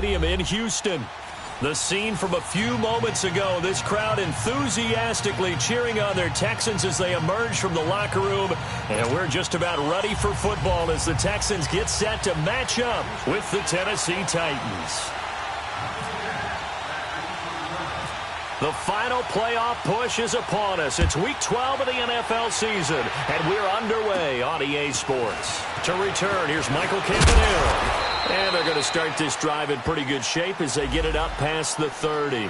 Stadium in Houston. The scene from a few moments ago, this crowd enthusiastically cheering on their Texans as they emerge from the locker room. And we're just about ready for football as the Texans get set to match up with the Tennessee Titans. The final playoff push is upon us. It's Week 12 of the NFL season, and we're underway on EA Sports. To return, here's Michael Campanella. And they're going to start this drive in pretty good shape as they get it up past the 30.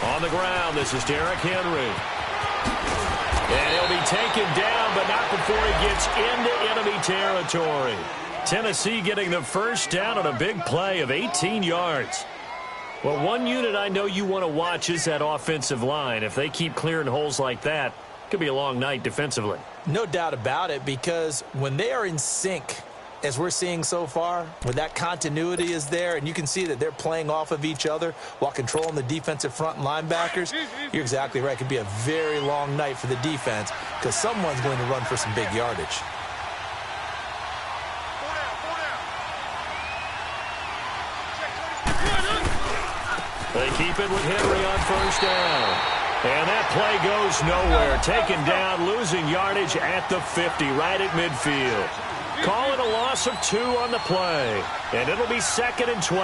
On the ground, this is Derrick Henry. And he'll be taken down, but not before he gets into enemy territory. Tennessee getting the first down on a big play of 18 yards. Well, one unit I know you want to watch is that offensive line. If they keep clearing holes like that, it could be a long night defensively. No doubt about it, because when they are in sync, as we're seeing so far, when that continuity is there and you can see that they're playing off of each other while controlling the defensive front and linebackers, you're exactly right. It could be a very long night for the defense because someone's going to run for some big yardage. They keep it with Henry on first down. And that play goes nowhere. Taken down, losing yardage at the 50, right at midfield. Call it a loss of 2 on the play. And it'll be 2nd and 12.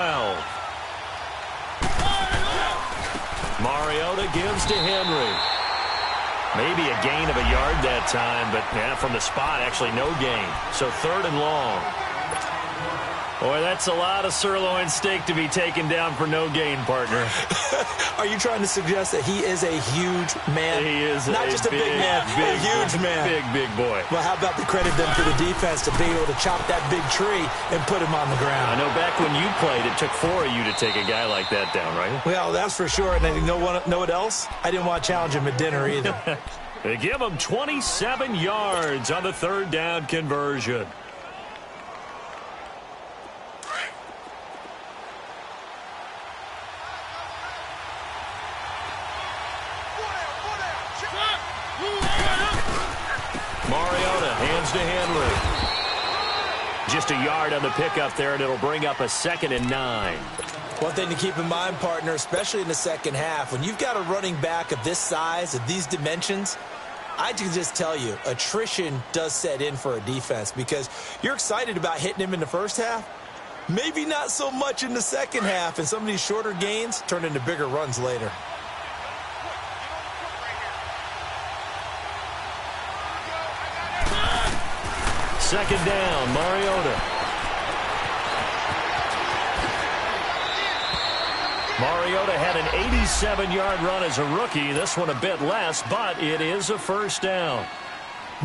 Mariota gives to Henry. Maybe a gain of a yard that time, but from the spot, actually no gain. So 3rd and long. Boy, that's a lot of sirloin steak to be taken down for no gain, partner. Are you trying to suggest that he is a huge man? He is not just a big man, a huge man. Big boy. Well, how about the credit then for the defense to be able to chop that big tree and put him on the ground? I know back when you played, it took 4 of you to take a guy like that down, right? Well, that's for sure. And you know what else? I didn't want to challenge him at dinner either. They give him 27 yards on the 3rd down conversion. Mariota hands to Henry. Just a yard on the pickup there, and it'll bring up a 2nd and 9. One thing to keep in mind, partner, especially in the second half, when you've got a running back of this size, of these dimensions, I can just tell you, attrition does set in for a defense because you're excited about hitting him in the first half. Maybe not so much in the second half, and some of these shorter gains turn into bigger runs later. Second down, Mariota. Mariota had an 87-yard run as a rookie. This one a bit less, but it is a first down.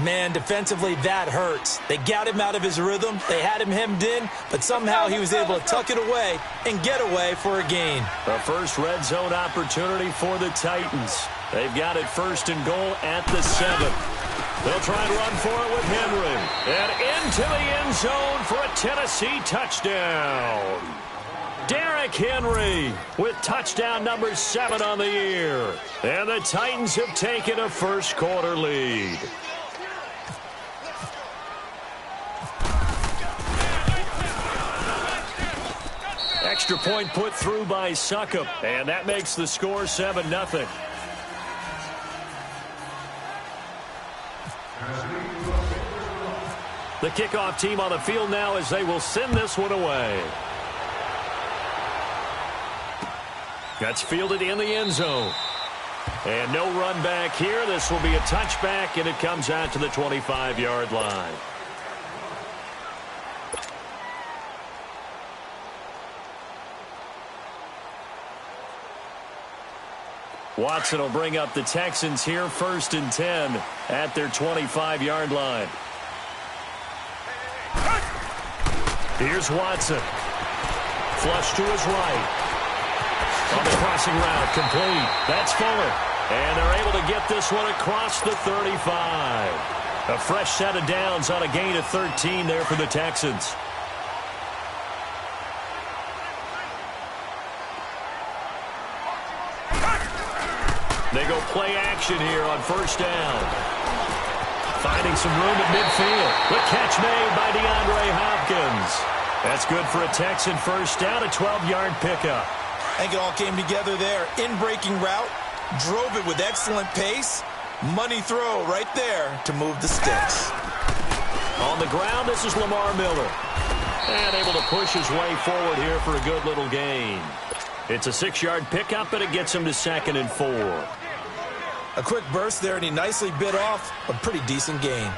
Man, defensively, that hurts. They got him out of his rhythm. They had him hemmed in, but somehow he was able to tuck it away and get away for a gain. The first red zone opportunity for the Titans. They've got it 1st and goal at the 7. They'll try and run for it with Henry. And into the end zone for a Tennessee touchdown. Derrick Henry with touchdown number 7 on the year. And the Titans have taken a first quarter lead. Extra point put through by Succop. And that makes the score 7-0. The kickoff team on the field now as they will send this one away. That's fielded in the end zone. And no run back here. This will be a touchback, and it comes out to the 25-yard line. Watson will bring up the Texans here, 1st and 10 at their 25-yard line. Here's Watson. Flush to his right. On the crossing route, complete. That's Fuller. And they're able to get this one across the 35. A fresh set of downs on a gain of 13 there for the Texans. They go play action here on 1st down. Finding some room at midfield. The catch made by DeAndre Hopkins. That's good for a Texan 1st down, a 12-yard pickup. I think it all came together there. In-breaking route, drove it with excellent pace. Money throw right there to move the sticks. On the ground, this is Lamar Miller. And able to push his way forward here for a good little gain. It's a 6-yard pickup, and it gets him to 2nd and 4. A quick burst there, and he nicely bit off a pretty decent gain.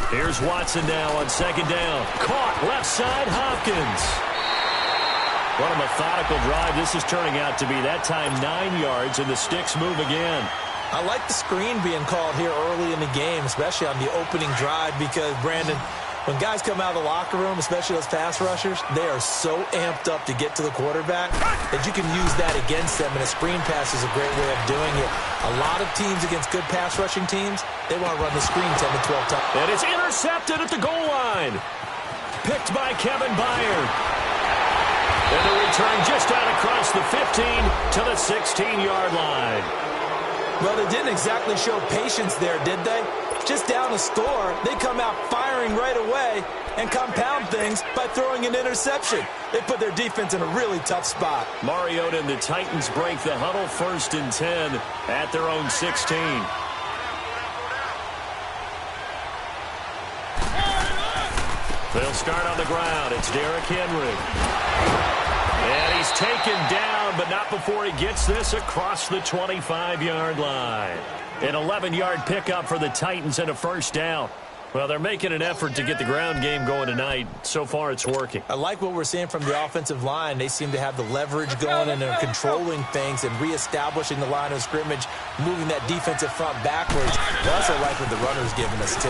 Here's Watson now on 2nd down. Caught left side, Hopkins. What a methodical drive this is turning out to be. That time 9 yards, and the sticks move again. I like the screen being called here early in the game, especially on the opening drive, because, Brandon, when guys come out of the locker room, especially those pass rushers, they are so amped up to get to the quarterback that you can use that against them, and a screen pass is a great way of doing it. A lot of teams against good pass rushing teams, they want to run the screen 10 to 12 times. And it's intercepted at the goal line. Picked by Kevin Byard. And the return just out across the 15 to the 16-yard line. Well, they didn't exactly show patience there, did they? Just down a score, they come out firing right away and compound things by throwing an interception. They put their defense in a really tough spot. Mariota and the Titans break the huddle, 1st and 10 at their own 16. They'll start on the ground. It's Derrick Henry. And he's taken down, but not before he gets this across the 25-yard line. An 11-yard pickup for the Titans and a 1st down. Well, they're making an effort to get the ground game going tonight. So far, it's working. I like what we're seeing from the offensive line. They seem to have the leverage going, and they're controlling things and reestablishing the line of scrimmage, moving that defensive front backwards. I also like what the runner's giving us, too.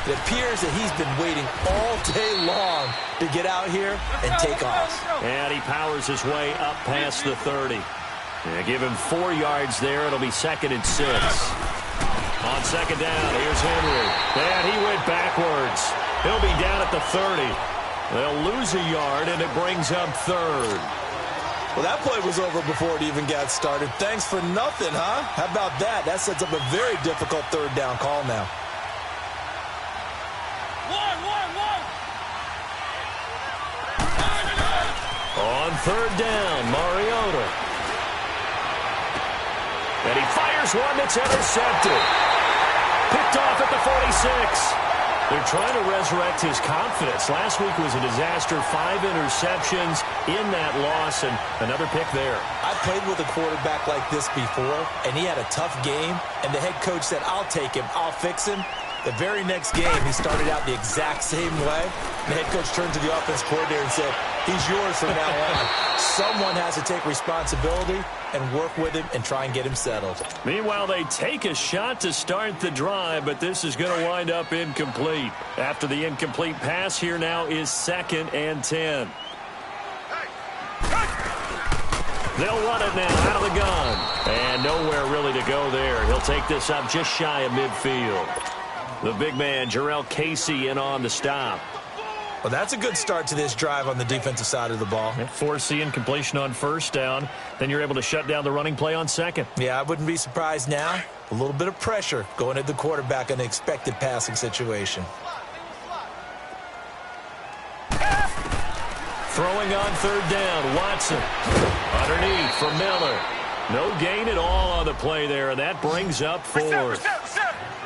It appears that he's been waiting all day long to get out here and take off. And he powers his way up past the 30. Give him 4 yards there. It'll be 2nd and 6. On 2nd down, here's Henry. And he went backwards. He'll be down at the 30. They'll lose a yard, and it brings up 3rd. Well, that play was over before it even got started. Thanks for nothing, huh? How about that? That sets up a very difficult 3rd down call now. On 3rd down, Mariota. And he fires one that's intercepted. Picked off at the 46. They're trying to resurrect his confidence. Last week was a disaster. 5 interceptions in that loss, and another pick there. I played with a quarterback like this before, and he had a tough game, and the head coach said, I'll take him, I'll fix him. The very next game, he started out the exact same way. The head coach turned to the offense coordinator and said, he's yours from now on. Someone has to take responsibility and work with him and try and get him settled. Meanwhile, they take a shot to start the drive, but this is going to wind up incomplete. After the incomplete pass, here now is 2nd and 10. They'll run it now out of the gun. And nowhere really to go there. He'll take this up just shy of midfield. The big man, Jarrell Casey, in on the stop. Well, that's a good start to this drive on the defensive side of the ball. Force incompletion on 1st down. Then you're able to shut down the running play on 2nd. Yeah, I wouldn't be surprised now. A little bit of pressure going at the quarterback in an expected passing situation. Throwing on 3rd down, Watson. Underneath for Miller. No gain at all on the play there, and that brings up 4th.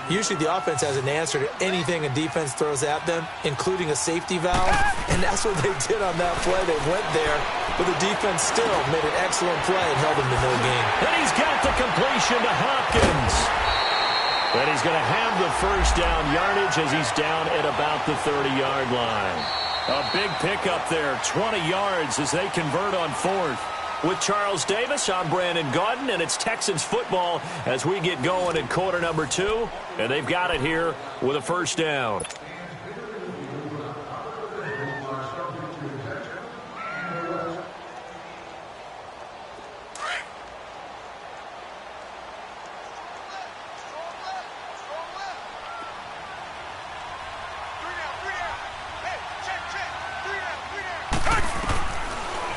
Usually the offense has an answer to anything a defense throws at them, including a safety valve, and that's what they did on that play. They went there, but the defense still made an excellent play and held them to no gain. And he's got the completion to Hopkins. And he's going to have the 1st down yardage as he's down at about the 30-yard line. A big pickup there, 20 yards as they convert on fourth. With Charles Davis, I'm Brandon Gaudin, and it's Texans football as we get going in quarter number 2. And they've got it here with a first down.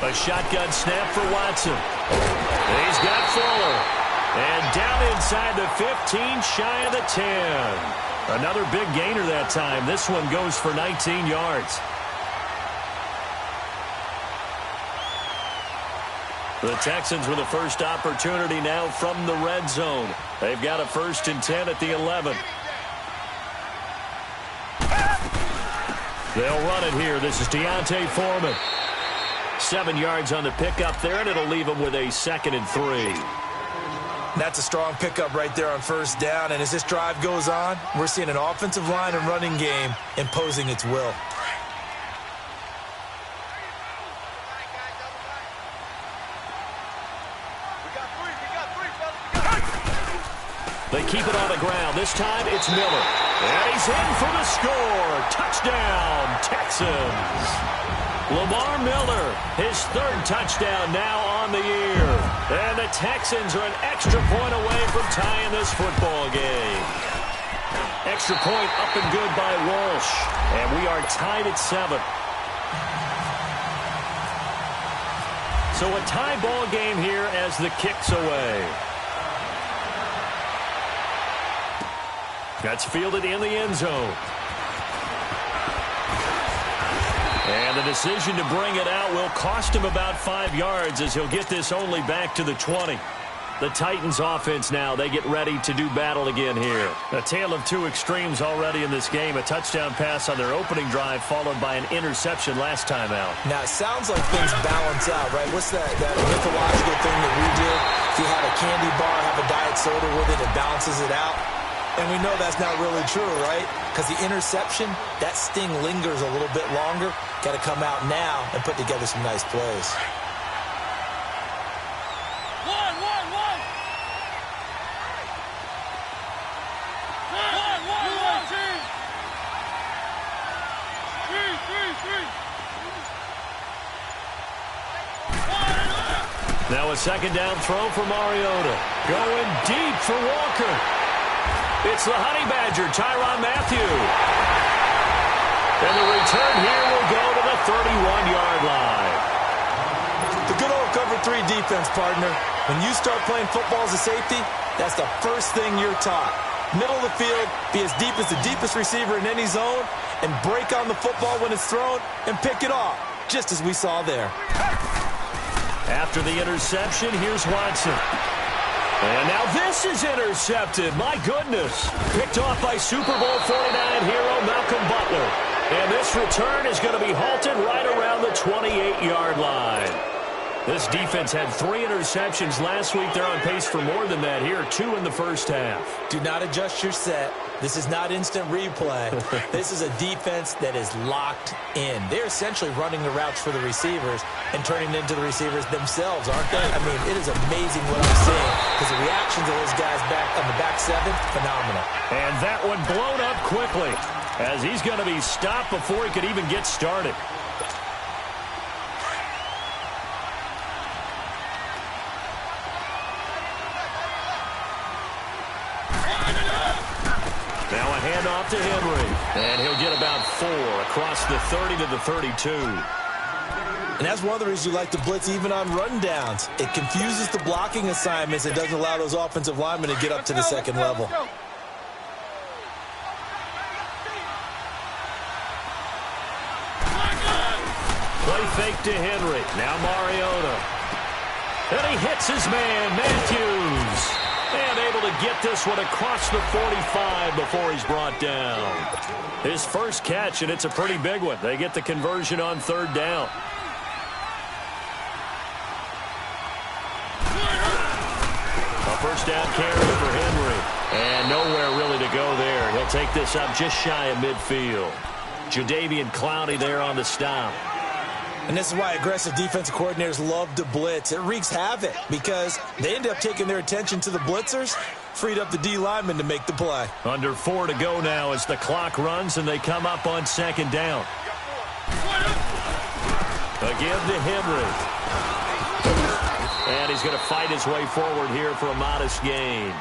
A shotgun snap for Watson. He's got Fuller. And down inside the 15, shy of the 10. Another big gainer that time. This one goes for 19 yards. The Texans with the first opportunity now from the red zone. They've got a 1st and 10 at the 11. They'll run it here. This is Deontay Foreman. 7 yards on the pickup there, and it'll leave them with a 2nd and 3. That's a strong pickup right there on first down, and as this drive goes on, we're seeing an offensive line and running game imposing its will. They keep it on the ground. This time it's Miller. And he's in for the score. Touchdown, Texans. Lamar Miller, his 3rd touchdown now on the year. And the Texans are an extra point away from tying this football game. Extra point up and good by Walsh. And we are tied at 7. So a tie ball game here as the kick's away. That's fielded in the end zone. And the decision to bring it out will cost him about 5 yards as he'll get this only back to the 20. The Titans offense now, they get ready to do battle again here. A tale of two extremes already in this game. A touchdown pass on their opening drive followed by an interception last time out. Now, it sounds like things balance out, right? What's that mythological thing that we do? If you have a candy bar, have a diet soda with it, it balances it out. And we know that's not really true, right? Because the interception, that sting lingers a little bit longer. Got to come out now and put together some nice plays. Now a 2nd down throw for Mariota. Going deep for Walker. It's the Honey Badger, Tyrann Mathieu. And the return here will go to the 31-yard line. The good old cover 3 defense, partner. When you start playing football as a safety, that's the first thing you're taught. Middle of the field, be as deep as the deepest receiver in any zone, and break on the football when it's thrown and pick it off, just as we saw there. After the interception, here's Watson. And now this is intercepted. My goodness. Picked off by Super Bowl 49 hero Malcolm Butler. And this return is going to be halted right around the 28-yard line. This defense had 3 interceptions last week. They're on pace for more than that here. 2 in the first half. Do not adjust your set. This is not instant replay. This is a defense that is locked in. They're essentially running the routes for the receivers and turning into the receivers themselves, aren't they? I mean, it is amazing what I'm seeing because the reactions of those guys back on the back 7, phenomenal. And that one blown up quickly as he's going to be stopped before he could even get started. Now a handoff to Henry. And he'll get about 4 across the 30 to the 32. And that's one of the reasons you like to blitz even on rundowns. It confuses the blocking assignments. It doesn't allow those offensive linemen to get up to the second level. Play fake to Henry. Now Mariota. And he hits his man, Matthews. And able to get this one across the 45 before he's brought down. His first catch, and it's a pretty big one. They get the conversion on 3rd down. A first down carry for Henry. And nowhere really to go there. He'll take this up just shy of midfield. Jadeveon Clowney there on the stop. And this is why aggressive defensive coordinators love to blitz. It wreaks havoc because they end up taking their attention to the blitzers, freed up the D lineman to make the play. Under 4 to go now as the clock runs and they come up on second down. Again to Henry. And he's going to fight his way forward here for a modest gain.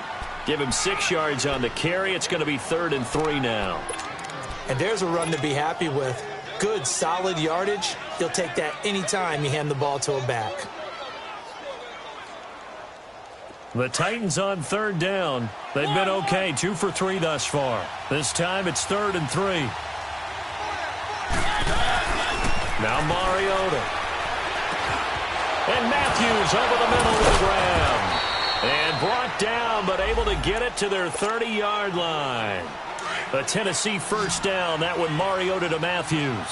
Give him 6 yards on the carry. It's going to be 3rd and 3 now. And there's a run to be happy with. Good, solid yardage. He'll take that anytime you hand the ball to a back. The Titans on 3rd down. They've been okay, 2 for 3 thus far. This time it's 3rd and 3. Now Mariota. And Matthews over the middle of the ground. And brought down, but able to get it to their 30-yard line. A Tennessee first down. That one Mariota to Matthews.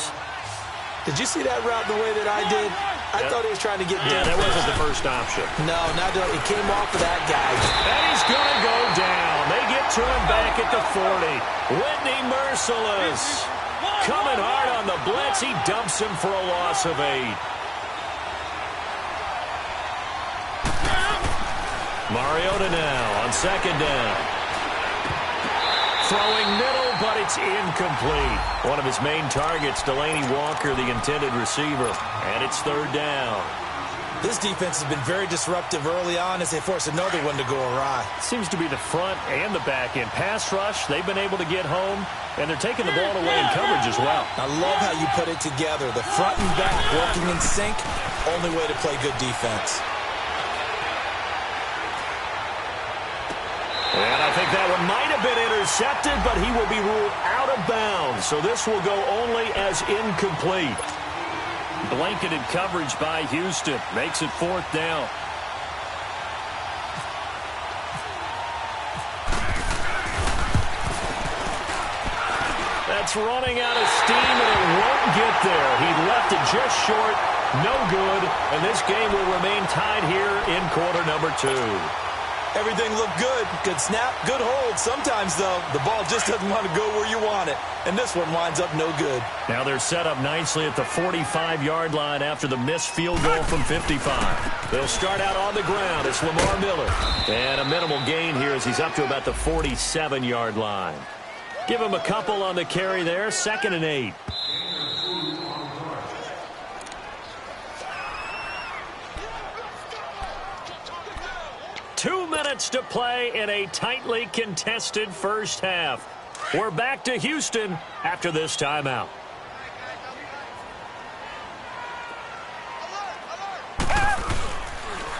Did you see that route the way that I did? I thought he was trying to get down. Yeah, that wasn't the first option. No, not doing it. It came off of that guy. And he's going to go down. They get to him back at the 40. Whitney Merciless. Coming hard on the blitz. He dumps him for a loss of 8. Mariota now on second down. Throwing middle, but it's incomplete. One of his main targets, Delaney Walker, the intended receiver. And it's 3rd down. This defense has been very disruptive early on as they force another one to go awry. Seems to be the front and the back end. Pass rush, they've been able to get home, and they're taking the ball away in coverage as well. I love how you put it together. The front and back working in sync, only way to play good defense. And I think that one might have been intercepted, but he will be ruled out of bounds. So this will go only as incomplete. Blanketed coverage by Houston. Makes it 4th down. That's running out of steam, and it won't get there. He left it just short. No good. And this game will remain tied here in quarter number 2. Everything looked good. Good snap, good hold. Sometimes, though, the ball just doesn't want to go where you want it. And this one winds up no good. Now they're set up nicely at the 45-yard line after the missed field goal from 55. They'll start out on the ground. It's Lamar Miller. And a minimal gain here as he's up to about the 47-yard line. Give him a couple on the carry there. 2nd and 8. Two minutes to play in a tightly contested first half. We're back to Houston after this timeout.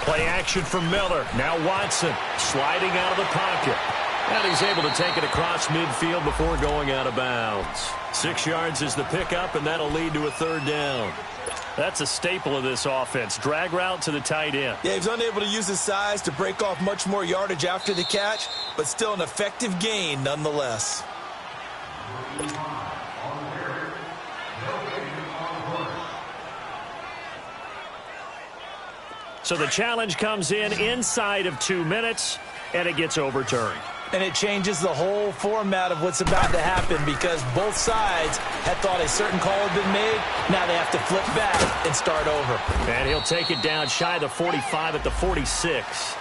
Play action from Miller. Now Watson sliding out of the pocket. And he's able to take it across midfield before going out of bounds. 6 yards is the pickup, and that'll lead to a 3rd down. That's a staple of this offense. Drag route to the tight end. Yeah, he was unable to use his size to break off much more yardage after the catch, but still an effective gain nonetheless. So the challenge comes in inside of 2 minutes, and it gets overturned. And it changes the whole format of what's about to happen because both sides had thought a certain call had been made. Now they have to flip back and start over. And he'll take it down shy of the 45 at the 46.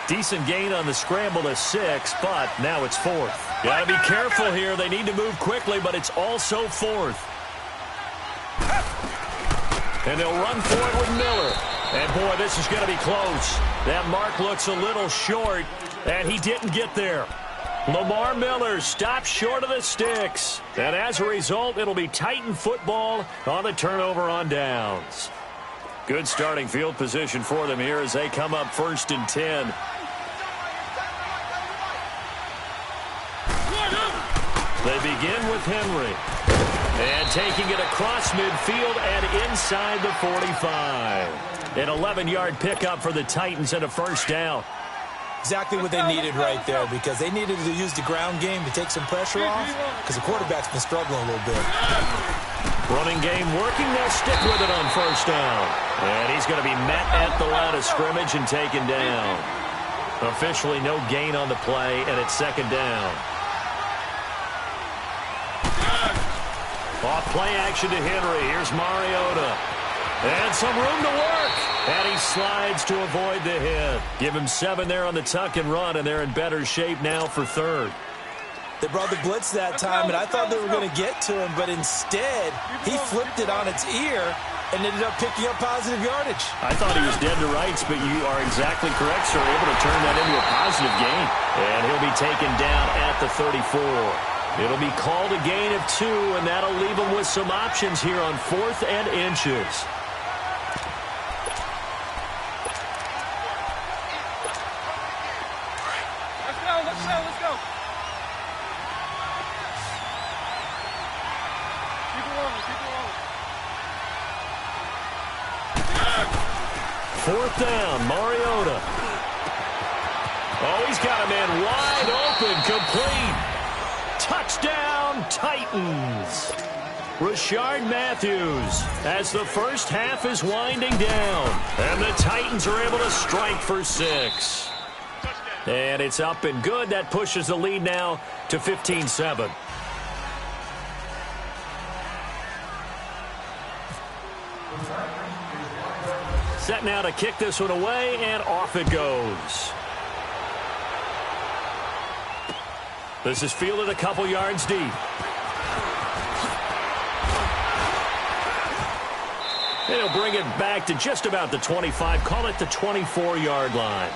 Decent gain on the scramble to 6, but now it's 4th. Got to be careful here. They need to move quickly, but it's also 4th. And they'll run for it with Miller. And, boy, this is going to be close. That mark looks a little short, and he didn't get there. Lamar Miller stops short of the sticks. And as a result, it'll be Titan football on the turnover on downs. Good starting field position for them here as they come up 1st and 10. They begin with Henry. And taking it across midfield and inside the 45. An 11-yard pickup for the Titans and a 1st down. Exactly what they needed right there because they needed to use the ground game to take some pressure off because the quarterback's been struggling a little bit. Running game working. They'll stick with it on 1st down. And he's going to be met at the line of scrimmage and taken down. Officially no gain on the play, and it's 2nd down. Off play action to Henry. Here's Mariota. And some room to work. And he slides to avoid the hit. Give him 7 there on the tuck and run, and they're in better shape now for third. They brought the blitz that time, and I thought they were going to get to him, but instead, he flipped it on its ear and ended up picking up positive yardage. I thought he was dead to rights, but you are exactly correct, sir. Able to turn that into a positive gain. And he'll be taken down at the 34. It'll be called a gain of 2, and that'll leave him with some options here on 4th and inches. Let's go. 4th down, Mariota. Oh, he's got a man wide open, complete. Touchdown, Titans. Rashard Matthews as the first half is winding down. And the Titans are able to strike for 6. And it's up and good. That pushes the lead now to 15-7. Set now to kick this one away, and off it goes. This is fielded a couple yards deep. And he'll bring it back to just about the 25. Call it the 24-yard line.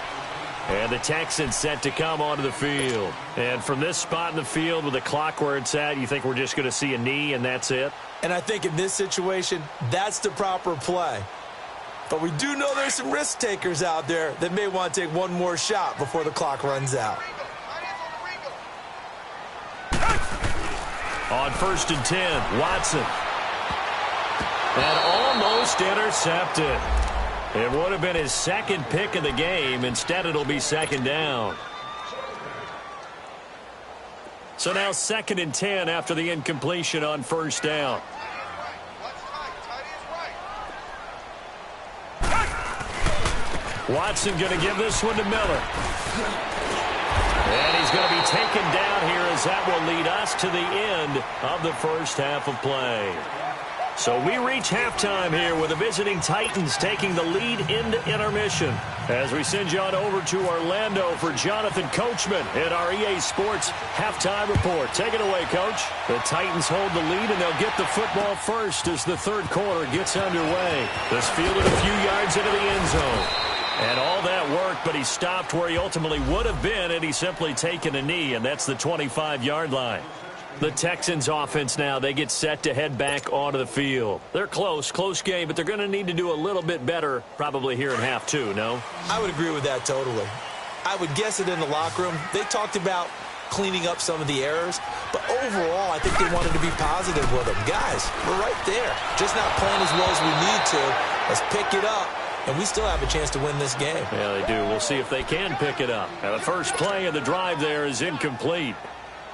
And the Texans set to come onto the field. And from this spot in the field with the clock where it's at, you think we're just going to see a knee and that's it? And I think in this situation, that's the proper play. But we do know there's some risk takers out there that may want to take one more shot before the clock runs out. On 1st and 10, Watson. And almost intercepted. It would have been his second pick of the game. Instead, it'll be 2nd down. So now 2nd and 10 after the incompletion on 1st down. Watson going to give this one to Miller. And he's going to be taken down here as that will lead us to the end of the first half of play. So we reach halftime here with the visiting Titans taking the lead into intermission. As we send you on over to Orlando for Jonathan Coachman in our EA Sports halftime report. Take it away, Coach. The Titans hold the lead, and they'll get the football first as the third quarter gets underway. This fielded a few yards into the end zone. And all that worked, but he stopped where he ultimately would have been, and he's simply taken a knee, and that's the 25-yard line. The Texans offense now, they get set to head back onto the field. They're close game, but they're going to need to do a little bit better probably here in half 2, no? I would agree with that totally. I would guess it in the locker room. They talked about cleaning up some of the errors, but overall, I think they wanted to be positive with them. Guys, we're right there. Just not playing as well as we need to. Let's pick it up. And we still have a chance to win this game. Yeah, they do. We'll see if they can pick it up. Now, the first play of the drive there is incomplete.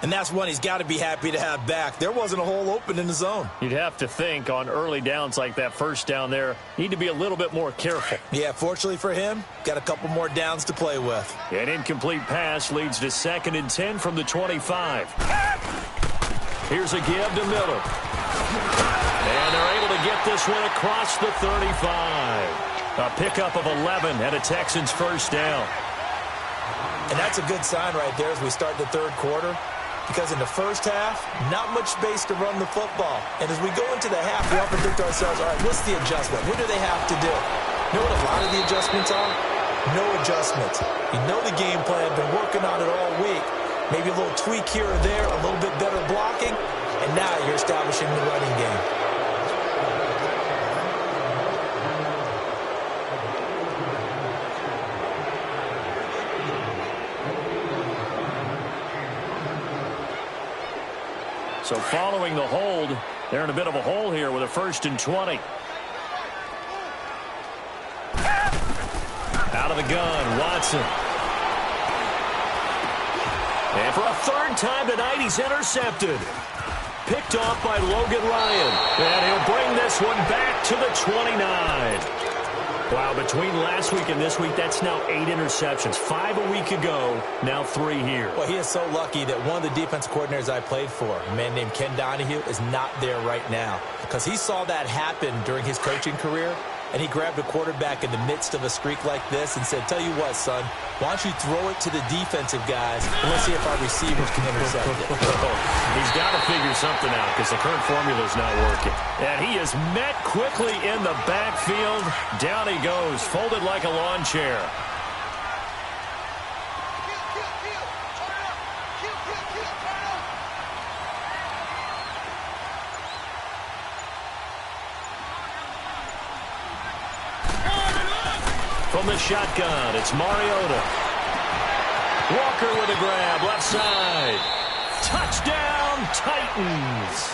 And that's one he's got to be happy to have back. There wasn't a hole open in the zone. You'd have to think on early downs like that first down there, need to be a little bit more careful. Yeah, fortunately for him, got a couple more downs to play with. An incomplete pass leads to 2nd and 10 from the 25. Here's a give to Miller. And they're able to get this one across the 35. A pickup of 11 and a Texans first down. And that's a good sign right there as we start the third quarter. Because in the first half, not much space to run the football. And as we go into the half, we often think to ourselves, all right, what's the adjustment? What do they have to do? You know what a lot of the adjustments are? No adjustments. You know the game plan, been working on it all week. Maybe a little tweak here or there, a little bit better blocking, and now you're establishing the running game. So following the hold, they're in a bit of a hole here with a 1st and 20. Out of the gun, Watson. And for a 3rd time tonight, he's intercepted. Picked off by Logan Ryan. And he'll bring this one back to the 29. Wow, between last week and this week, that's now 8 interceptions. 5 a week ago, now 3 here. Well, he is so lucky that one of the defense coordinators I played for, a man named Ken Donahue, is not there right now. Because he saw that happen during his coaching career, and he grabbed a quarterback in the midst of a streak like this and said, tell you what, son, why don't you throw it to the defensive guys, and let's see if our receivers can intercept it. He's got to figure something out because the current formula is not working. And he is met quickly in the backfield. Down he goes, folded like a lawn chair. From the shotgun, it's Mariota. Walker with a grab, left side. Touchdown, Titans.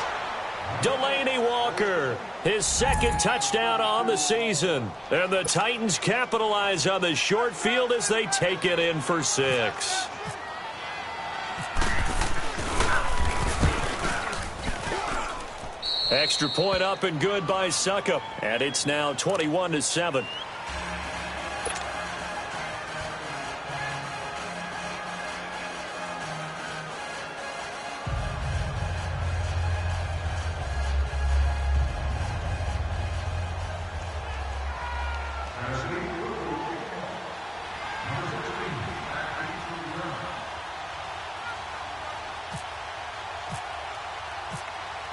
Delaney Walker, his second touchdown on the season. And the Titans capitalize on the short field as they take it in for 6. Extra point up and good by Suckup. And it's now 21-7.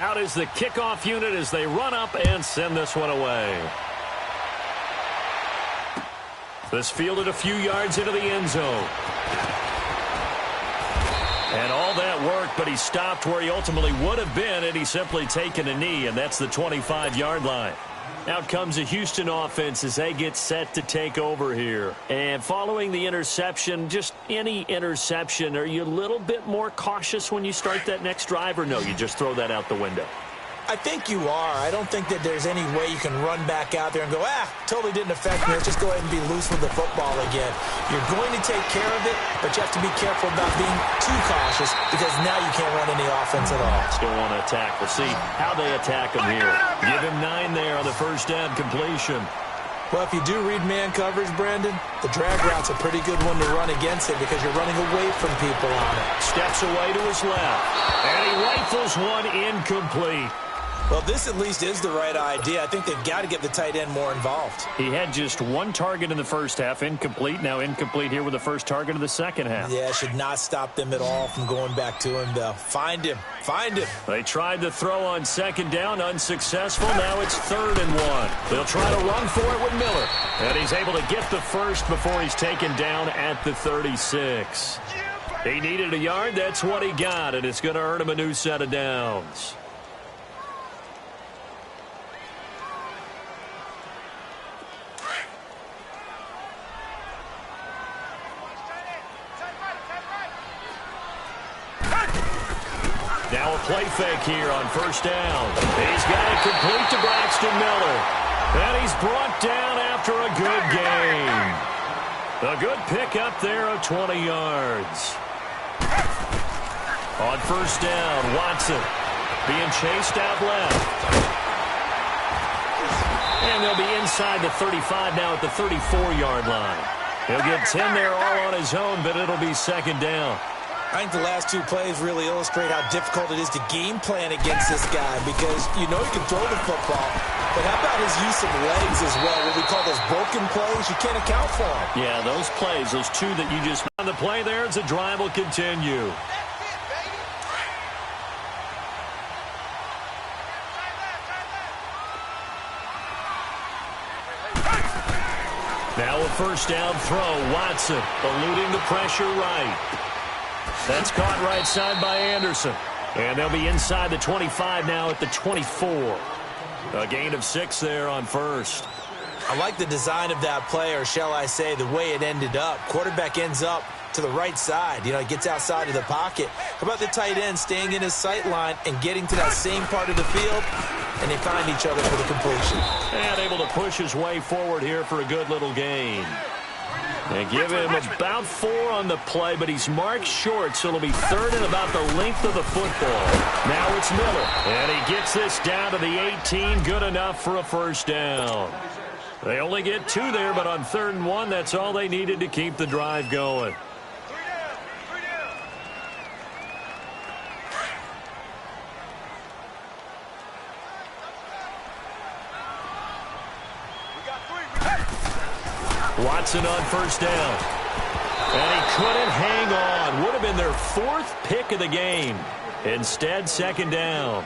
Out is the kickoff unit as they run up and send this one away. This fielded a few yards into the end zone. And all that worked, but he stopped where he ultimately would have been had he simply taken a knee, and that's the 25-yard line. Out comes the Houston offense as they get set to take over here. And following the interception, just any interception, are you a little bit more cautious when you start that next drive, or no, you just throw that out the window? I think you are. I don't think that there's any way you can run back out there and go, totally didn't affect me. Let's just go ahead and be loose with the football again. You're going to take care of it, but you have to be careful about being too cautious because now you can't run any offense at all. Still want to attack. We'll see how they attack him here. Give him 9 there on the first down completion. Well, if you do read man coverage, Brandon, the drag route's a pretty good one to run against it because you're running away from people on it. Steps away to his left, and he rifles one incomplete. Well, this at least is the right idea. I think they've got to get the tight end more involved. He had just 1 target in the first half, incomplete. Now incomplete here with the first target of the second half. Yeah, should not stop them at all from going back to him, though. Find him. Find him. They tried to throw on second down, unsuccessful. Now it's 3rd and 1. They'll try to run for it with Miller. And he's able to get the first before he's taken down at the 36. He needed a yard. That's what he got, and it's going to earn him a new set of downs. Now a play fake here on first down. He's got it complete to Braxton Miller. And he's brought down after a good game. A good pick up there of 20 yards. On first down, Watson being chased out left. And they'll be inside the 35 now at the 34-yard line. He'll get 10 there all on his own, but it'll be second down. I think the last 2 plays really illustrate how difficult it is to game plan against this guy because you know he can throw the football, but how about his use of legs as well? What we call those broken plays, you can't account for them. Yeah, those plays, those 2 that you just on the play there as the drive will continue. Now a first down throw, Watson eluding the pressure right. That's caught right side by Anderson. And they'll be inside the 25 now at the 24. A gain of 6 there on first. I like the design of that play, or shall I say the way it ended up. Quarterback ends up to the right side. You know, he gets outside of the pocket. How about the tight end staying in his sight line and getting to that same part of the field, and they find each other for the completion. And able to push his way forward here for a good little gain. They give him about 4 on the play, but he's marked short, so it'll be 3rd and about the length of the football. Now it's Miller, and he gets this down to the 18, good enough for a first down. They only get 2 there, but on 3rd and 1, that's all they needed to keep the drive going. Watson on 1st down. And he couldn't hang on. Would have been their 4th pick of the game. Instead, 2nd down.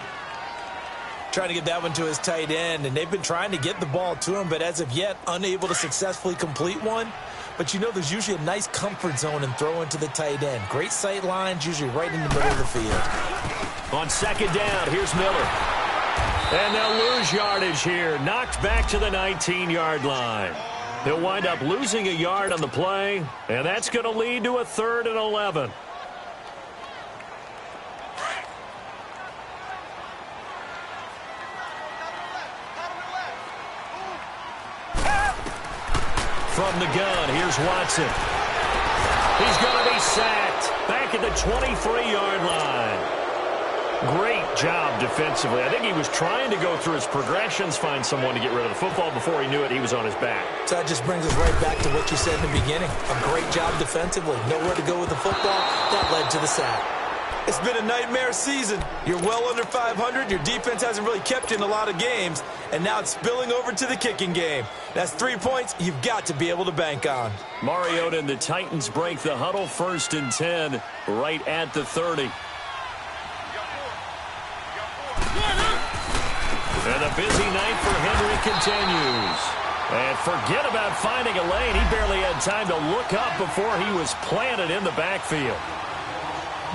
Trying to get that one to his tight end, and they've been trying to get the ball to him, but as of yet, unable to successfully complete one. But you know there's usually a nice comfort zone in throwing to the tight end. Great sight lines, usually right in the middle of the field. On 2nd down, here's Miller. And they'll lose yardage here. Knocked back to the 19-yard line. He'll wind up losing a yard on the play, and that's going to lead to a 3rd and 11. From the gun, here's Watson. He's going to be sacked back at the 23-yard line. Great job defensively. I think he was trying to go through his progressions, find someone to get rid of the football. Before he knew it, he was on his back. So that just brings us right back to what you said in the beginning. A great job defensively. Nowhere to go with the football. That led to the sack. It's been a nightmare season. You're well under 500. Your defense hasn't really kept you in a lot of games. And now it's spilling over to the kicking game. That's 3 points you've got to be able to bank on. Mariota and the Titans break the huddle. 1st and 10 right at the 30. And a busy night for Henry continues. And forget about finding a lane. He barely had time to look up before he was planted in the backfield.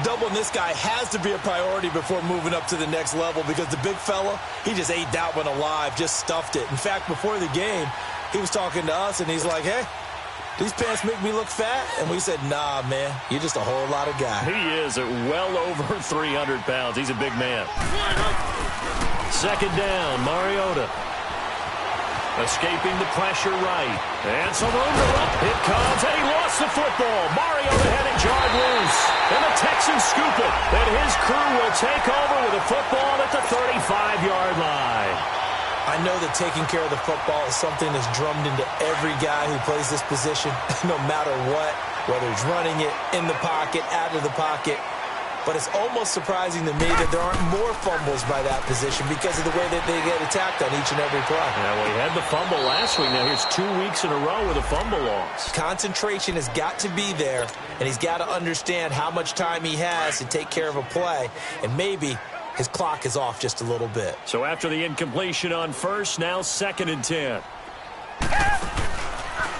Doubling this guy has to be a priority before moving up to the next level because the big fella, he just ate that one alive, just stuffed it. In fact, before the game, he was talking to us, and he's like, hey, these pants make me look fat? And we said, nah, man, you're just a whole lot of guy. He is at well over 300 pounds. He's a big man. 2nd down, Mariota. Escaping the pressure right. And some room to run. It comes, and he lost the football. Mariota had it jarred loose. And the Texans scoop it. And his crew will take over with the football at the 35-yard line. I know that taking care of the football is something that's drummed into every guy who plays this position, no matter what, whether he's running it, in the pocket, out of the pocket. But it's almost surprising to me that there aren't more fumbles by that position because of the way that they get attacked on each and every play. Yeah, well, he had the fumble last week. Now here's 2 weeks in a row with a fumble loss. Concentration has got to be there, and he's got to understand how much time he has to take care of a play, and maybe his clock is off just a little bit. So after the incompletion on 1st, now 2nd and 10.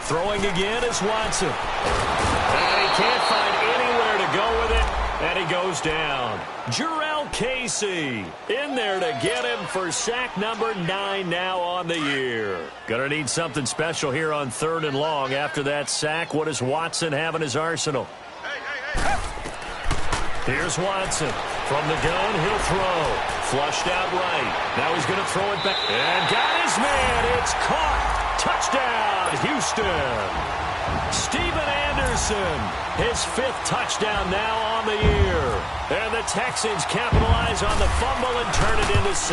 Throwing again is Watson. And he can't find anywhere to go with it. And he goes down. Jarrell Casey in there to get him for sack number 9 now on the year. Gonna need something special here on 3rd and long. After that sack, what does Watson have in his arsenal? Here's Watson. From the gun, he'll throw. Flushed out right. Now he's going to throw it back. And got his man. It's caught. Touchdown, Houston. Steven Anderson, his 5th touchdown now on the year. And the Texans capitalize on the fumble and turn it into 6.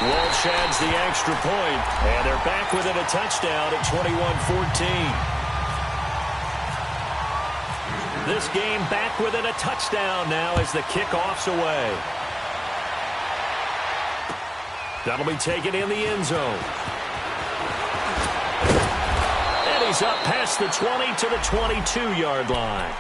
Walsh adds the extra point, and they're back within a touchdown at 21-14. This game back within a touchdown now as the kickoff's away. That'll be taken in the end zone. And he's up past the 20 to the 22-yard line.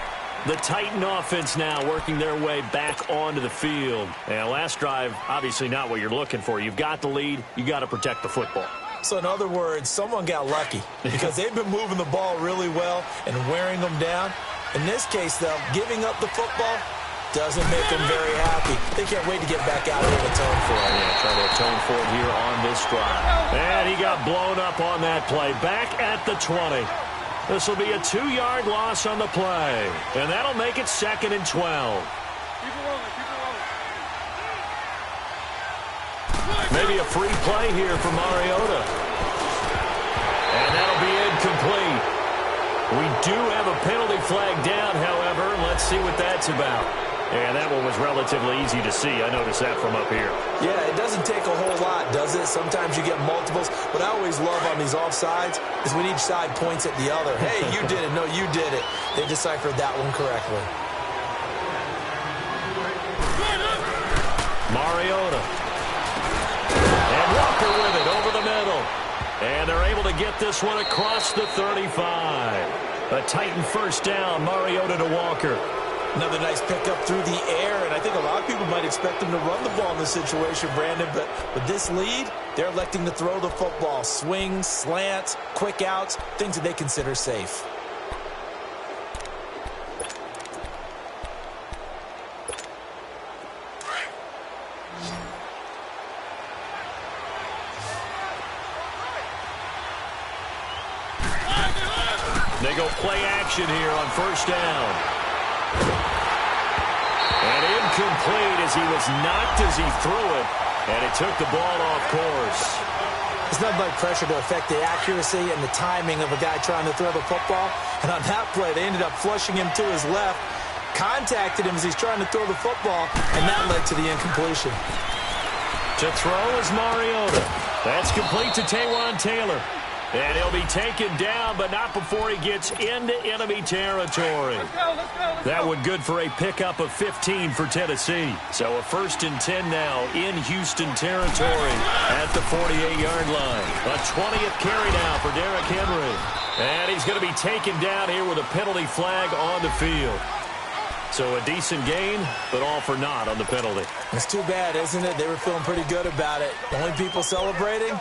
The Titan offense now working their way back onto the field. And last drive, obviously not what you're looking for. You've got the lead. You got to protect the football. So in other words, someone got lucky because they've been moving the ball really well and wearing them down. In this case, though, giving up the football doesn't make them very happy. They can't wait to get back out there and atone for it. Yeah, try to atone for it here on this drive. And he got blown up on that play. Back at the 20. This will be a 2-yard loss on the play. And that'll make it 2nd and 12. Keep it rolling, keep it rolling. Maybe a free play here for Mariota. And that'll be incomplete. We do have a penalty flag down, however. Let's see what that's about. And that one was relatively easy to see. I noticed that from up here. Yeah, it doesn't take a whole lot, does it? Sometimes you get multiples. What I always love on these offsides is when each side points at the other. Hey, you did it. No, you did it. They deciphered that one correctly. Mariota. And Walker with it over the middle. And they're able to get this one across the 35. A Titan first down, Mariota to Walker. Another nice pickup through the air, and I think a lot of people might expect them to run the ball in this situation, Brandon, but with this lead, they're electing to throw the football. Swings, slants, quick outs, things that they consider safe. They go play action here on first down. And incomplete as he was knocked as he threw it, and it took the ball off course. It's nothing like pressure to affect the accuracy and the timing of a guy trying to throw the football. And on that play, they ended up flushing him to his left, contacted him as he's trying to throw the football, and that led to the incompletion. To throw is Mariota. That's complete to Taywan Taylor. And he'll be taken down, but not before he gets into enemy territory. Let's go. That one good for a pickup of 15 for Tennessee. So a 1st and 10 now in Houston territory at the 48-yard line. A 20th carry now for Derrick Henry. And he's going to be taken down here with a penalty flag on the field. So a decent gain, but all for naught on the penalty. It's too bad, isn't it? They were feeling pretty good about it. The only people celebrating?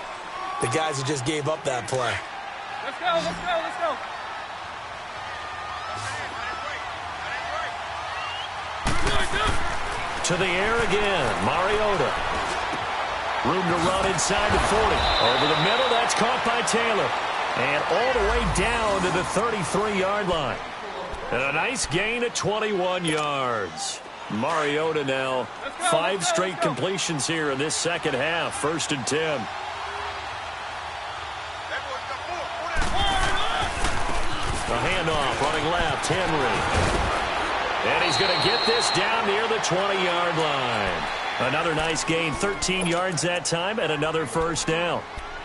The guys who just gave up that play. Let's go. To the air again, Mariota. Room to run inside the 40. Over the middle, that's caught by Taylor. And all the way down to the 33-yard line. And a nice gain of 21 yards. Mariota now, 5 straight completions here in this second half. 1st and 10. A handoff, running left, Henry. And he's going to get this down near the 20-yard line. Another nice gain, 13 yards that time, and another first down.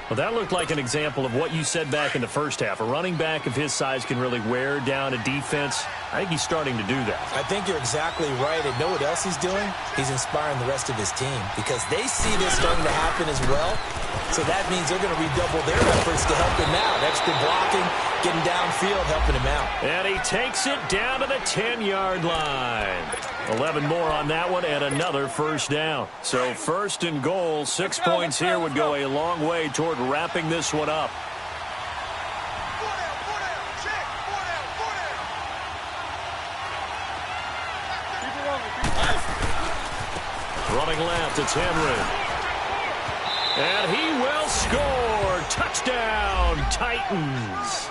Well, that looked like an example of what you said back in the first half. A running back of his size can really wear down a defense. I think he's starting to do that. I think you're exactly right. And know what else he's doing? He's inspiring the rest of his team because they see this starting to happen as well. So that means they're going to redouble their efforts to help him out. Extra blocking, getting downfield, helping him out. And he takes it down to the 10-yard line. 11 more on that one and another first down. So 1st and goal, 6 points here would go a long way toward wrapping this one up. Running left, it's Henry. And he will score. Touchdown, Titans.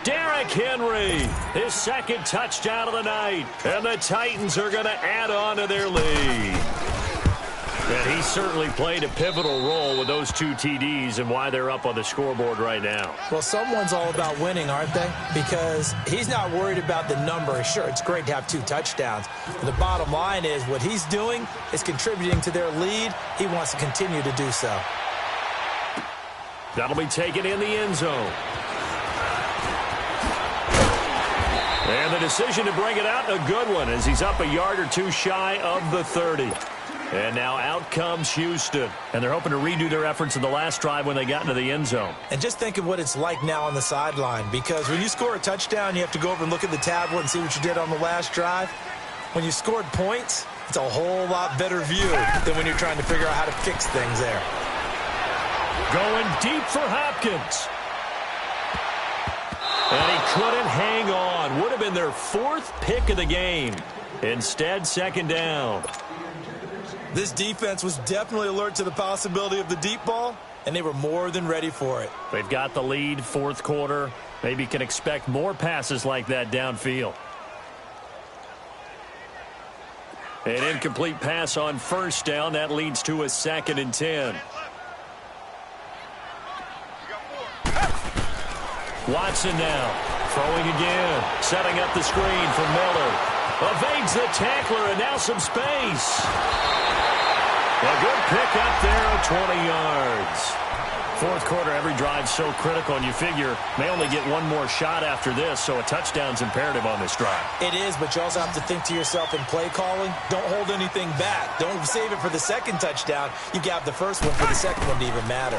Derrick Henry, his 2nd touchdown of the night. And the Titans are going to add on to their lead. And he certainly played a pivotal role with those 2 TDs and why they're up on the scoreboard right now. Well, someone's all about winning, aren't they? Because he's not worried about the number. Sure, it's great to have 2 touchdowns. But the bottom line is what he's doing is contributing to their lead. He wants to continue to do so. That'll be taken in the end zone. And the decision to bring it out, a good one, as he's up a yard or 2 shy of the 30. And now out comes Houston. And they're hoping to redo their efforts in the last drive when they got into the end zone. And just think of what it's like now on the sideline. Because when you score a touchdown, you have to go over and look at the tablet and see what you did on the last drive. When you scored points, it's a whole lot better view than when you're trying to figure out how to fix things there. Going deep for Hopkins. And he couldn't hang on. Would have been their 4th pick of the game. Instead, 2nd down. This defense was definitely alert to the possibility of the deep ball, and they were more than ready for it. They've got the lead, 4th quarter. Maybe can expect more passes like that downfield. An incomplete pass on first down. That leads to a 2nd and 10. Watson now Throwing again. Setting up the screen for Miller. Evades the tackler, and now some space. A good pick up there of 20 yards. Fourth quarter, every drive's so critical, and you figure may only get one more shot after this, so a touchdown's imperative on this drive. It is, but you also have to think to yourself in play calling, don't hold anything back. Don't save it for the second touchdown. You got the first one for the second one to even matter.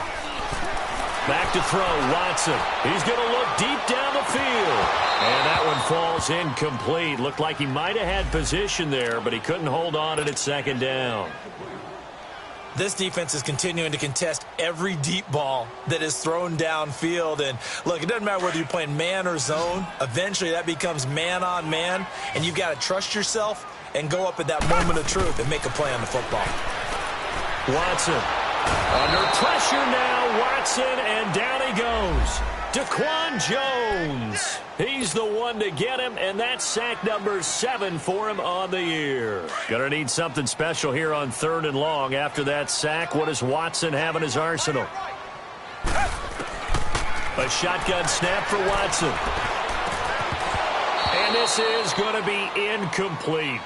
Back to throw, Watson. He's going to look deep down the field. And that one falls incomplete. Looked like he might have had position there, but he couldn't hold on to it second down. This defense is continuing to contest every deep ball that is thrown downfield. And, look, it doesn't matter whether you're playing man or zone. Eventually, that becomes man-on-man, and you've got to trust yourself and go up at that moment of truth and make a play on the football. Watson under pressure now. Watson, and down he goes. Daquan Jones. He's the one to get him, and that's sack number 7 for him on the year. Gonna need something special here on 3rd and long. After that sack, what does Watson have in his arsenal? A shotgun snap for Watson. And this is going to be incomplete.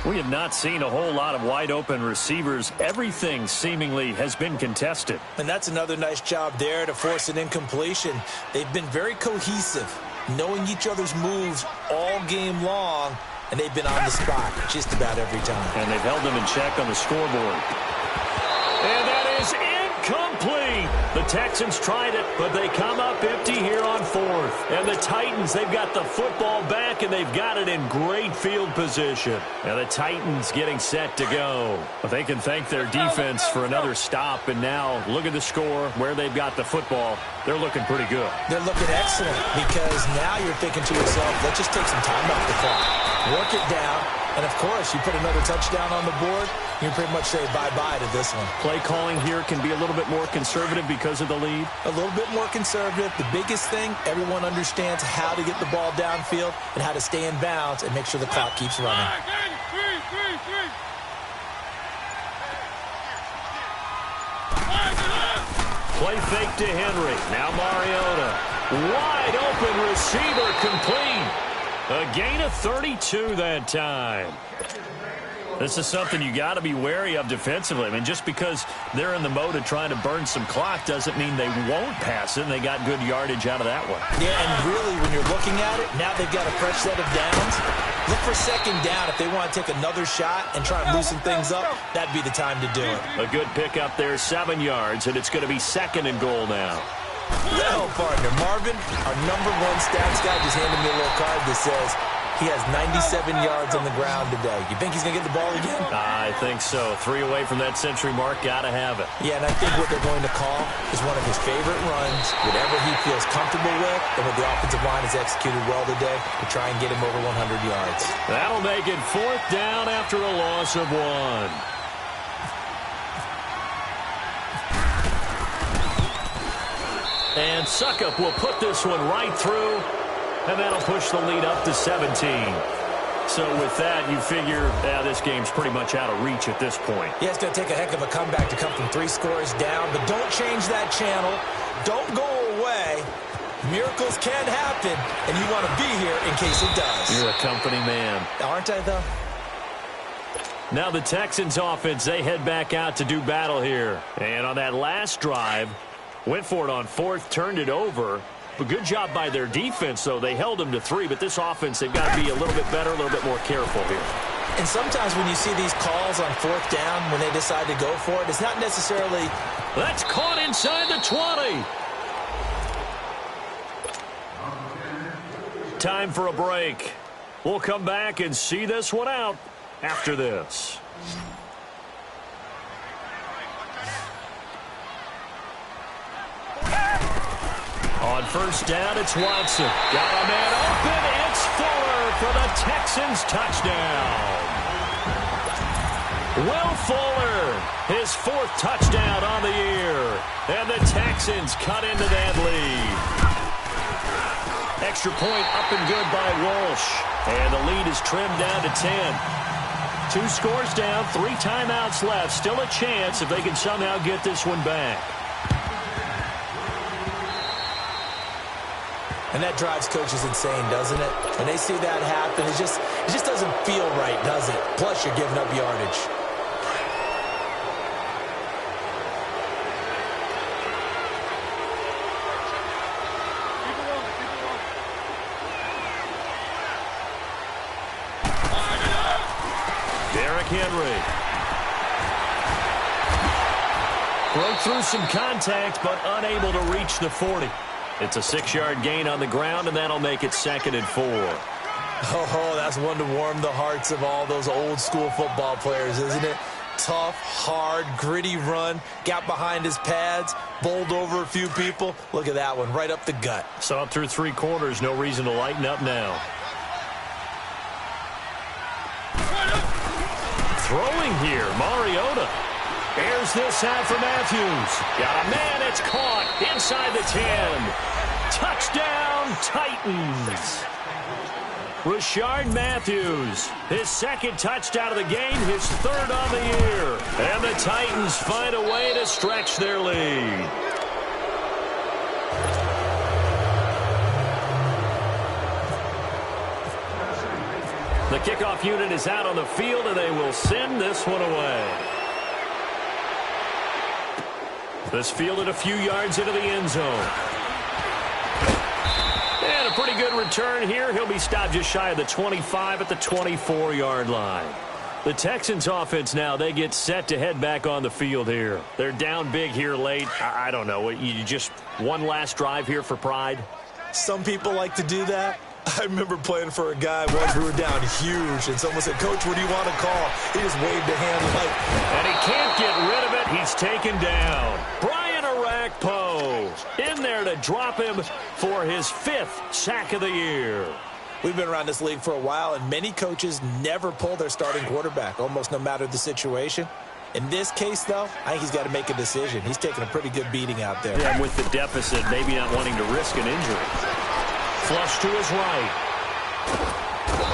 We have not seen a whole lot of wide-open receivers. Everything seemingly has been contested. And that's another nice job there to force an incompletion. They've been very cohesive, knowing each other's moves all game long, and they've been on the spot just about every time. And they've held them in check on the scoreboard. And that is incomplete. The Texans tried it, but they come up empty here on 4th. And the Titans, they've got the football back, and they've got it in great field position. And the Titans getting set to go. But they can thank their defense for another stop. And now look at the score, where they've got the football. They're looking pretty good. They're looking excellent because now you're thinking to yourself, let's just take some time off the clock. Work it down. And, of course, you put another touchdown on the board, you pretty much say bye-bye to this one. Play calling here can be a little bit more conservative because of the lead. A little bit more conservative. The biggest thing, everyone understands how to get the ball downfield and how to stay in bounds and make sure the clock keeps running. Play fake to Henry. Now Mariota. Wide open receiver complete. A gain of 32 that time. This is something you got to be wary of defensively. I mean, just because they're in the mode of trying to burn some clock doesn't mean they won't pass it, and they got good yardage out of that one. Yeah, and really, when you're looking at it, now they've got a fresh set of downs. Look for second down if they want to take another shot and try and loosen things up. That'd be the time to do it. A good pick up there, 7 yards, and it's going to be 2nd and goal now. Well, partner, Marvin, our number 1 stats guy just handed me a little card that says he has 97 yards on the ground today. You think he's going to get the ball again? I think so. 3 away from that century mark. Got to have it. Yeah, and I think what they're going to call is one of his favorite runs, whatever he feels comfortable with, and what the offensive line has executed well today to try and get him over 100 yards. That'll make it 4th down after a loss of 1. And Suckup will put this one right through, and that'll push the lead up to 17. So with that, you figure this game's pretty much out of reach at this point. Yeah, it's going to take a heck of a comeback to come from 3 scores down, but don't change that channel. Don't go away. Miracles can happen, and you want to be here in case it does. You're a company man. Aren't I, though? Now the Texans offense, they head back out to do battle here. And on that last drive, went for it on 4th, turned it over. But good job by their defense, though. They held them to 3, but this offense, they've got to be a little bit better, a little bit more careful here. And sometimes when you see these calls on 4th down, when they decide to go for it, it's not necessarily... That's caught inside the 20. Time for a break. We'll come back and see this one out after this. On 1st down, it's Watson. Got a man open. It's Fuller for the Texans touchdown. Will Fuller, his 4th touchdown on the year. And the Texans cut into that lead. Extra point up and good by Walsh. And the lead is trimmed down to 10. 2 scores down, 3 timeouts left. Still a chance if they can somehow get this one back. And that drives coaches insane, doesn't it? When they see that happen, it just doesn't feel right, does it? Plus, you're giving up yardage. Henry. Broke through some contact, but unable to reach the 40. It's a 6-yard gain on the ground, and that'll make it 2nd and 4. Oh, that's one to warm the hearts of all those old-school football players, isn't it? Tough, hard, gritty run, got behind his pads, bowled over a few people. Look at that one, right up the gut. Saw it through 3 quarters, no reason to lighten up now. Throwing here, Mariota. Airs this out for Matthews. Got a man, it's caught inside the 10. Touchdown, Titans. Rashard Matthews, his 2nd touchdown of the game, his 3rd on the year. And the Titans find a way to stretch their lead. The kickoff unit is out on the field, and they will send this one away. This fielded a few yards into the end zone. And a pretty good return here. He'll be stopped just shy of the 25 at the 24-yard line. The Texans offense now, they get set to head back on the field here. They're down big here late. I don't know. You just one last drive here for pride? Some people like to do that. I remember playing for a guy once we were down huge, and someone said, "Coach, what do you want to call?" He just waved a hand like... And he can't get rid of it. He's taken down. Brian Arakpo in there to drop him for his 5th sack of the year. We've been around this league for a while, and many coaches never pull their starting quarterback, almost no matter the situation. In this case, though, I think he's got to make a decision. He's taking a pretty good beating out there. Yeah, with the deficit, maybe not wanting to risk an injury. Flush to his right.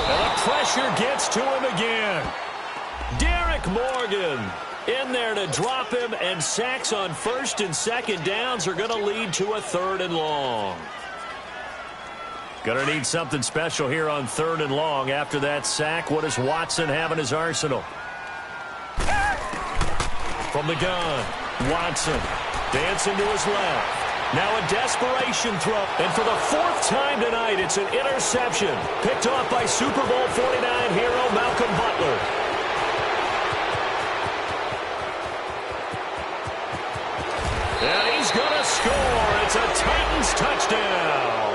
And the pressure gets to him again. Derek Morgan in there to drop him, and sacks on 1st and 2nd downs are going to lead to a 3rd and long. Going to need something special here on 3rd and long. After that sack, what does Watson have in his arsenal? From the gun, Watson dancing to his left. Now a desperation throw, and for the 4th time tonight, it's an interception. Picked off by Super Bowl 49 hero Malcolm Butler. And he's going to score. It's a Titans touchdown.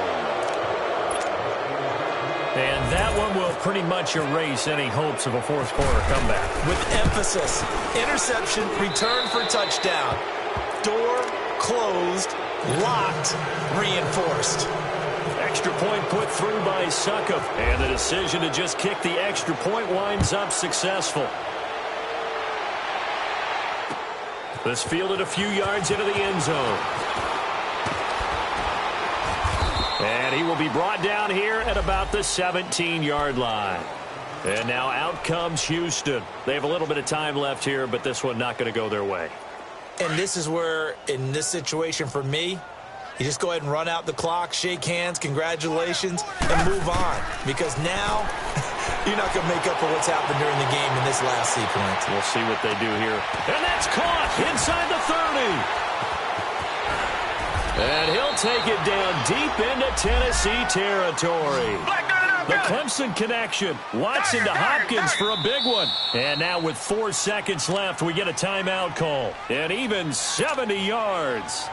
And that one will pretty much erase any hopes of a 4th quarter comeback. With emphasis, interception, return for touchdown. Door closed. Locked, reinforced. Extra point put through by Succop. And the decision to just kick the extra point winds up successful. This fielded a few yards into the end zone. And he will be brought down here at about the 17-yard line. And now out comes Houston. They have a little bit of time left here, but this one not going to go their way. And this is where, in this situation for me, you just go ahead and run out the clock, shake hands, congratulations, and move on. Because now, you're not going to make up for what's happened during the game in this last sequence. We'll see what they do here. And that's caught inside the 30. And he'll take it down deep into Tennessee territory. The Clemson connection. Watson to Hopkins for a big one. And now with 4 seconds left, we get a timeout call. And even 70 yards.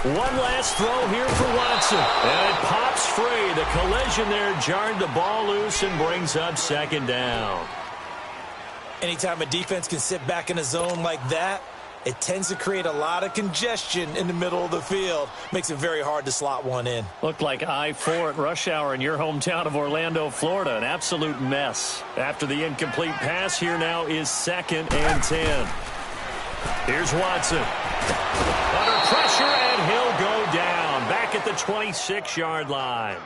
One last throw here for Watson. And it pops free. The collision there jarred the ball loose and brings up 2nd down. Anytime a defense can sit back in a zone like that, it tends to create a lot of congestion in the middle of the field. Makes it very hard to slot one in. Looked like I-4 at rush hour in your hometown of Orlando, Florida. An absolute mess. After the incomplete pass, here now is 2nd and 10. Here's Watson. Under pressure, and he'll go down. Back at the 26-yard line.